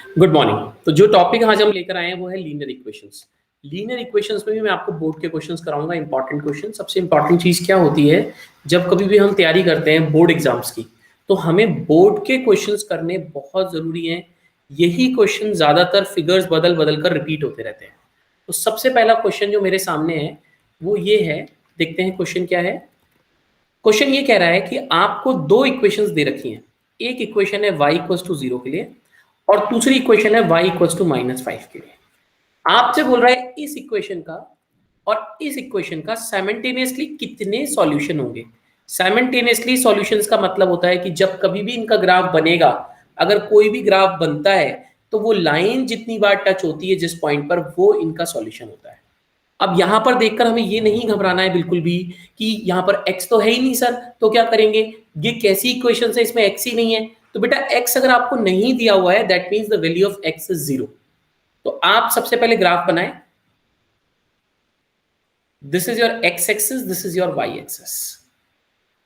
Good morning. तो जो topic आज हम लेकर आए हैं वो है लीनियर इक्वेशंस। लीनियर इक्वेशंस में भी मैं आपको बोर्ड के क्वेश्चंस कराऊंगा, इंपॉर्टेंट क्वेश्चन। सबसे इंपॉर्टेंट चीज क्या होती है, जब कभी भी हम तैयारी करते हैं बोर्ड एग्जाम्स की, तो हमें बोर्ड के क्वेश्चंस करने बहुत जरूरी हैं। यही क्वेश्चन ज्यादातर फिगर्स बदल बदल कर रिपीट होते रहते हैं। तो सबसे पहला क्वेश्चन जो मेरे सामने है वो ये है, देखते हैं क्वेश्चन क्या है। क्वेश्चन ये कह रहा है कि आपको दो इक्वेशंस दे रखी हैं। एक इक्वेशन है y इक्वल्स टू 0 के लिए और दूसरी इक्वेशन है y इक्वल्स टू -5 के लिए। आपसे बोल रहा है इस इक्वेशन का और इस इक्वेशन का साइमल्टेनियसली कितने सॉल्यूशन होंगे। साइमल्टेनियसली सॉल्यूशंस का मतलब होता है कि जब कभी भी इनका ग्राफ बनेगा, अगर कोई भी ग्राफ बनता है तो वो लाइन जितनी बार टच होती है जिस पॉइंट पर, वो इनका सॉल्यूशन होता है। अब यहां पर देखकर हमें ये नहीं घबराना है बिल्कुल भी कि यहां पर x तो है ही नहीं सर, तो क्या करेंगे, ये कैसी इक्वेशन है, इसमें x ही नहीं है। तो बेटा x अगर आपको नहीं दिया हुआ है, that means the value of x is 0। तो आप सबसे पहले ग्राफ बनाएं। This is your x axis, this is your y axis.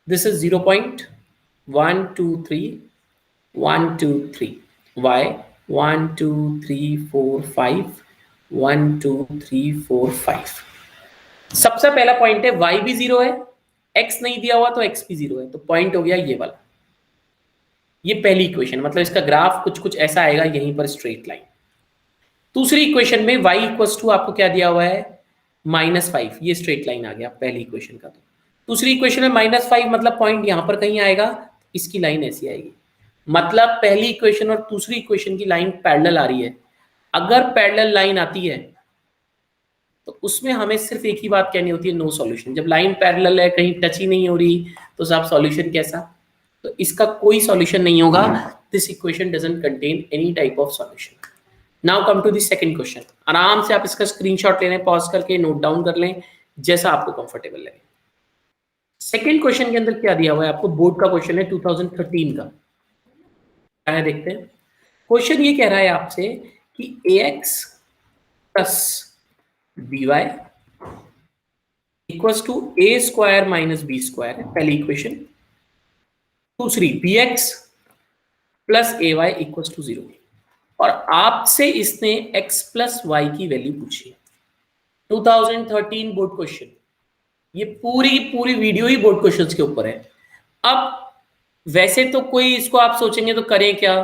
This is 0.1 2 3 1 2 3, y 1 2 3 4 5 1 2 3 4 5। सबसे पहला पॉइंट है y भी 0 है, x नहीं दिया हुआ तो x भी 0 है, तो पॉइंट हो गया ये वाला। ये पहली इक्वेशन, मतलब इसका ग्राफ कुछ कुछ ऐसा आएगा, यहीं पर स्ट्रेट लाइन। दूसरी इक्वेशन में y इक्वल्स टू आपको क्या दिया हुआ है, -5, ये स्ट्रेट लाइन आ गया पहली इक्वेशन का। तो दूसरी इक्वेशन में -5 मतलब पॉइंट यहां पर कहीं आएगा, इसकी लाइन ऐसी आएगी। मतलब पहली इक्वेशन और दूसरी इक्वेशन की लाइन पैरेलल आ रही है। अगर पैरेलल लाइन आती है तो उसमें हमें सिर्फ एक ही बात कहनी होती है, नो सॉल्यूशन। जब लाइन पैरेलल है, कहीं टच ही नहीं हो रही, तो साहब सॉल्यूशन कैसा। तो इसका कोई सॉल्यूशन नहीं होगा। This equation doesn't contain any type of solution. Now come to the second question. आराम से आप इसका स्क्रीनशॉट ले लें, पॉज करके नोट डाउन कर लें, जैसा आपको कंफर्टेबल लगे। सेकंड क्वेश्चन के अंदर क्या दिया हुआ है आपको, बोर्ड का क्वेश्चन है 2013 का। क्या है देखते हैं। क्वेश्चन ये कह रहा है आपसे कि ax plus by equals to a square minus b square है पहली इक्वेशन। दूसरी bx plus ay equals to 0, और आपसे इसने x प्लस वाई की वैल्यू पूछी है। 2013 बोर्ड क्वेश्चन, ये पूरी पूरी वीडियो ही बोर्ड क्वेश्चंस के ऊपर है। अब वैसे तो कोई इसको आप सोचेंगे तो करें क्या,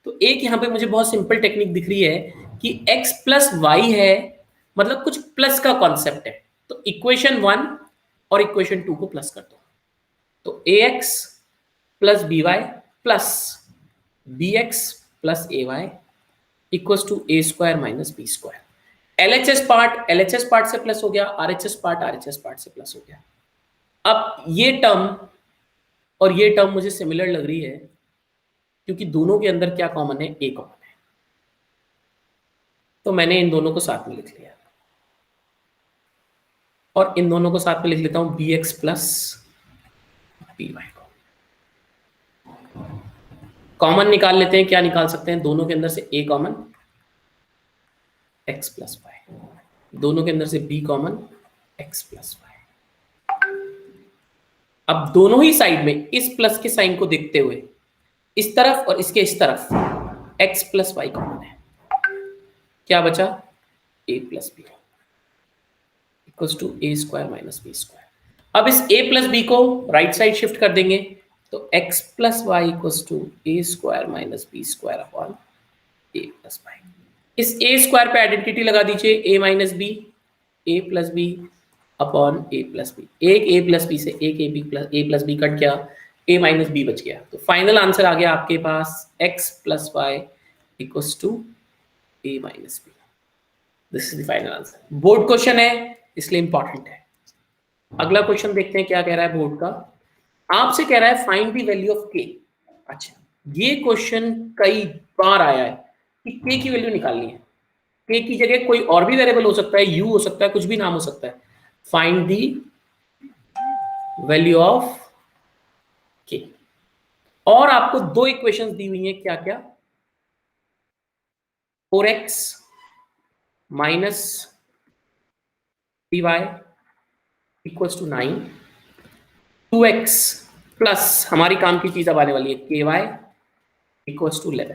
तो एक यहाँ पे मुझे बहुत सिंपल टेक्निक दिख रही है कि x प्लस वाई है, मतलब कुछ प्लस का कॉन्सेप्ट है। तो इक्वेशन 1 और इक्वेशन 2 को प्लस कर दो, तो ax plus b y plus b x plus a y equals to A square minus B square. LHS part से प्लस हो गया, आरएचएस पार्ट से प्लस हो गया। अब ये टर्म और ये टर्म मुझे सिमिलर लग रही है, क्योंकि दोनों के अंदर क्या कॉमन है, ए कॉमन है। तो मैंने इन दोनों को साथ में लिख लिया, और इन दोनों को साथ में लिख लेता हूं, b x plus b y को कॉमन निकाल लेते हैं। क्या निकाल सकते हैं, दोनों के अंदर से a common, x plus y, दोनों के अंदर से b common, x plus y. अब दोनों ही साइड में इस प्लस के साइन को देखते हुए, इस तरफ और इसके इस तरफ एक्स प्लस वाई कॉमन है। क्या बचा, A plus B equals to A square minus B square. अब इस ए प्लस बी को राइट साइड शिफ्ट कर देंगे, तो X plus Y equals to A square minus B square upon A plus Y. इस ए स्क्वायर पे identity लगा दीजिए, A minus B, A plus B upon A plus B. एक A plus B से एक ए प्लस बी कट गया, ए minus B बच गया। तो फाइनल आंसर आ गया आपके पास X plus Y equals to A minus B. This is the final answer. Board question है इसलिए इंपॉर्टेंट है। अगला क्वेश्चन देखते हैं क्या कह रहा है बोर्ड का। आपसे कह रहा है फाइंड द वैल्यू ऑफ के। अच्छा, ये क्वेश्चन कई बार आया है कि के की वैल्यू निकालनी है। के की जगह कोई और भी वेरिएबल हो सकता है, यू हो सकता है, कुछ भी नाम हो सकता है। फाइंड द वैल्यू ऑफ के। और आपको दो इक्वेशंस दी हुई हैं, क्या क्या, 4x minus p y equals to 9, 2x plus हमारी काम की चीज अब आने वाली है के वाई इक्वल्स टू 11।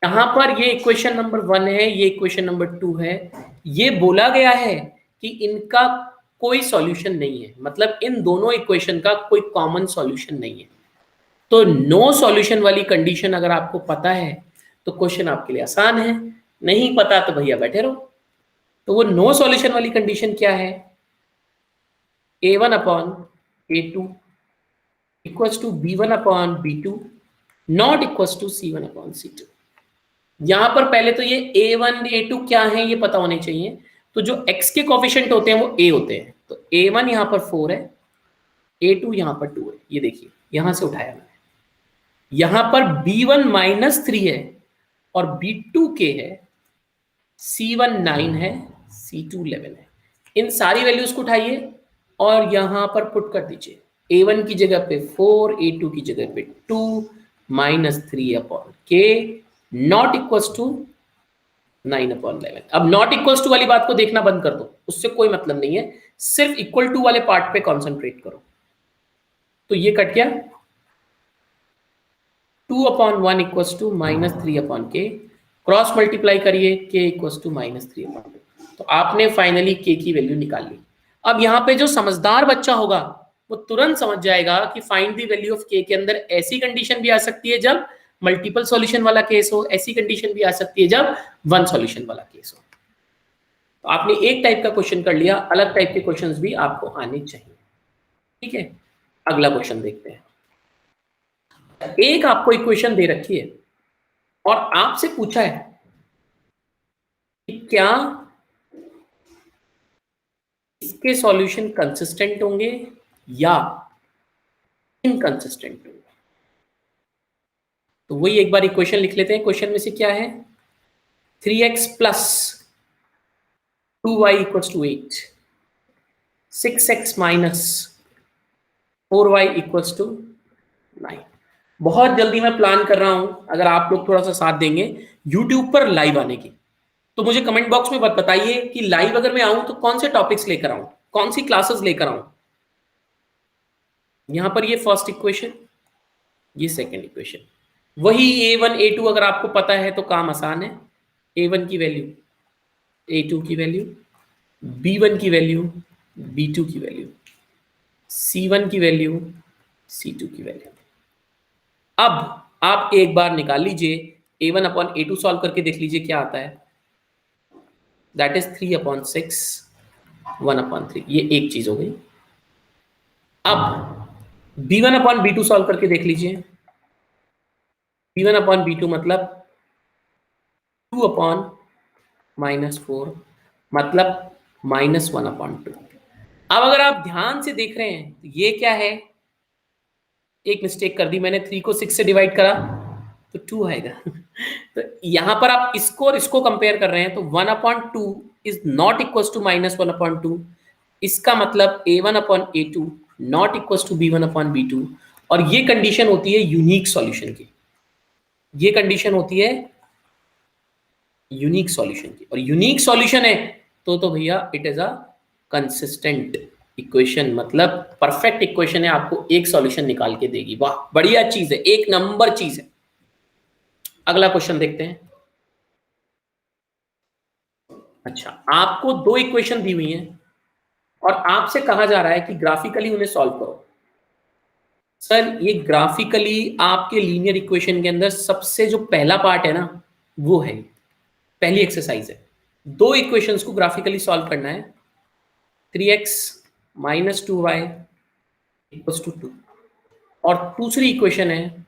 यहां पर ये इक्वेशन नंबर 1 है, ये इक्वेशन नंबर 2 है। ये बोला गया है कि इनका कोई सॉल्यूशन नहीं है, मतलब इन दोनों इक्वेशन का कोई कॉमन सॉल्यूशन नहीं है। तो नो सॉल्यूशन वाली कंडीशन अगर आपको पता है तो क्वेश्चन आपके लिए आसान है, नहीं पता तो भैया बैठे रहो। तो वो नो सॉल्यूशन वाली कंडीशन क्या है? a1 upon a2 equals to b1 upon b2 not equals to c1 upon c2। यहां पर पहले तो ये a1 a2 क्या है ये पता होने चाहिए। तो जो x के कोफिशिएंट होते हैं वो a होते हैं, तो a1 यहां पर 4 है, a2 यहां पर 2 है। ये देखिए यहां से उठाया मैंने। यहां पर b1 -3 है और b2 k है, c1 9 है, c2 11 है। इन सारी वैल्यूज को उठाइए और यहां पर पुट कर दीजिए। a1 की जगह पे 4, a2 की जगह पे 2 -3 upon k not equals to 9/11। अब नॉट इक्वल्स टू वाली बात को देखना बंद कर दो, उससे कोई मतलब नहीं है, सिर्फ इक्वल टू वाले पार्ट पे कॉन्सेंट्रेट करो। तो ये कट गया, 2/1 equals to -3/k, cross multiply करिए, k इक्वल्स टू -3/2। तो आपने फाइनली k की वैल्यू निकाल ली। अब यहां पे जो समझदार बच्चा होगा वो तुरंत समझ जाएगा कि find the value of k के अंदर ऐसी कंडीशन भी आ सकती है जब मल्टीपल सॉल्यूशन वाला केस हो, ऐसी कंडीशन भी आ सकती है जब वन सॉल्यूशन वाला केस हो। तो आपने एक टाइप का क्वेश्चन कर लिया, अलग टाइप के क्वेश्चंस भी आपको आने चाहिए। ठीक है, अगला क्वेश्चन देखते हैं। एक आपको इक्वेशन दे रखी है और आपसे पूछा है कि क्या इसके सॉल्यूशन कंसिस्टेंट होंगे या इनकंसिस्टेंट होंगे। तो वही एक बार इक्वेशन लिख लेते हैं। क्वेश्चन में से क्या है? 3x plus 2y equals to 8, 6x minus 4y equals to 9। बहुत जल्दी मैं प्लान कर रहा हूं, अगर आप लोग थोड़ा सा साथ देंगे यूट्यूब पर लाइव आने की, तो मुझे कमेंट बॉक्स में बताइए कि लाइव अगर मैं आऊं तो कौन से टॉपिक्स लेकर आऊं, कौन सी क्लासेस लेकर आऊं। यहां पर ये फर्स्ट इक्वेशन, ये सेकंड इक्वेशन, वही a1 a2 अगर आपको पता है तो काम आसान है। a1 की वैल्यू, a2 की वैल्यू, b1 की वैल्यू, b2 की वैल्यू, c1 की वैल्यू, c2 की वैल्यू। अब आप एक बार निकाल लीजिए, a1 अपॉन a2 सॉल्व करके देख लीजिए क्या आता है। That is 3/6, 1/3। ये एक चीज हो गई। अब b1 अपॉन b2 सॉल्व करके देख लीजिए। b1 अपॉन b2 मतलब 2/-4 मतलब -1/2। अब अगर आप ध्यान से देख रहे हैं तो ये क्या है? एक मिस्टेक कर दी मैंने, 3 को 6 से डिवाइड करा तो 2 आएगा। तो यहां पर आप इसको और इसको कंपेयर कर रहे हैं तो 1/2 इज नॉट इक्वल टू -1/2। इसका मतलब a1/a2 not equal to b1/b2। और ये कंडीशन होती है यूनिक सॉल्यूशन की, ये कंडीशन होती है यूनिक सॉल्यूशन की। और यूनिक सॉल्यूशन है तो भैया it is a consistent equation, मतलब परफेक्ट इक्वेशन है, आपको एक सॉल्यूशन निकाल के देगी। वाह बढ़िया चीज है, एक नंबर चीज है। अगला क्वेश्चन देखते हैं। अच्छा, आपको दो इक्वेशन दी हुई हैं और आपसे कहा जा रहा है कि ग्राफिकली उन्हें सॉल्व करो। सर ये ग्राफिकली आपके लीनियर इक्वेशन के अंदर सबसे जो पहला पार्ट है ना, वो है पहली एक्सरसाइज है। दो इक्वेशंस को ग्राफिकली सॉल्व करना है। 3x minus 2y equals to 2 और दूसरी इक्वेशन है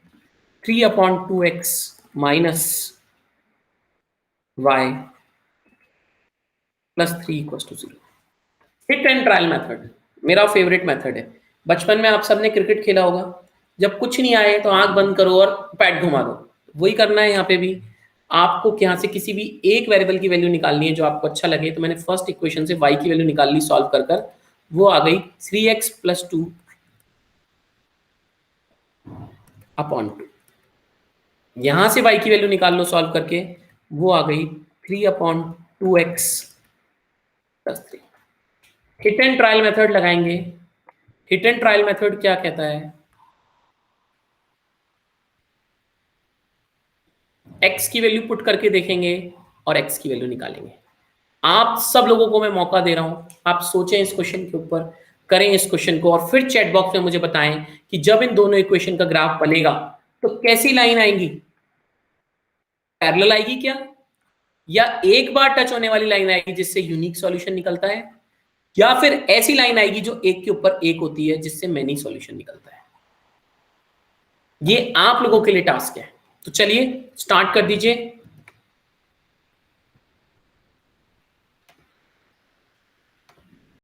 3/2x minus y plus 3 equals to 0। Hit and trial method मेरा फेवरेट मेथड है। बचपन में आप सबने क्रिकेट खेला होगा, जब कुछ नहीं आए तो आंख बंद करो और पैड घुमा दो। वही करना है यहाँ पे भी। आपको यहाँ से किसी भी एक वेरिएबल की वैल्यू निकालनी है जो आपको अच्छा लगे। तो मैंने फर्स्ट इक्वेशन से y की वैल्यू निकाल ली सॉल्व कर कर, वो आ गई 3x प्लस 2 अपॉन 2। यहां से y की वैल्यू निकाल लो सॉल्व करके, वो आ गई 3/2x plus 3। Hit and trial method लगाएंगे। हिट एंड ट्रायल मेथड क्या कहता है? x की वैल्यू पुट करके देखेंगे और x की वैल्यू निकालेंगे। आप सब लोगों को मैं मौका दे रहा हूं, आप सोचें इस क्वेश्चन के ऊपर, करें इस क्वेश्चन को और फिर चैट बॉक्स में मुझे बताएं कि जब इन दोनों इक्वेशन का ग्राफ बनेगा तो कैसी लाइन आएगी, पैरेलल आएगी क्या, या एक बार टच होने वाली लाइन आएगी जिससे यूनिक सॉल्यूशन निकलता है, या फिर ऐसी लाइन आएगी जो एक के ऊपर एक होती है जिससे मेनी सॉल्यूशन निकलता है। ये आप लोगों के लिए टास्क है। तो चलिए स्टार्ट कर दीजिए।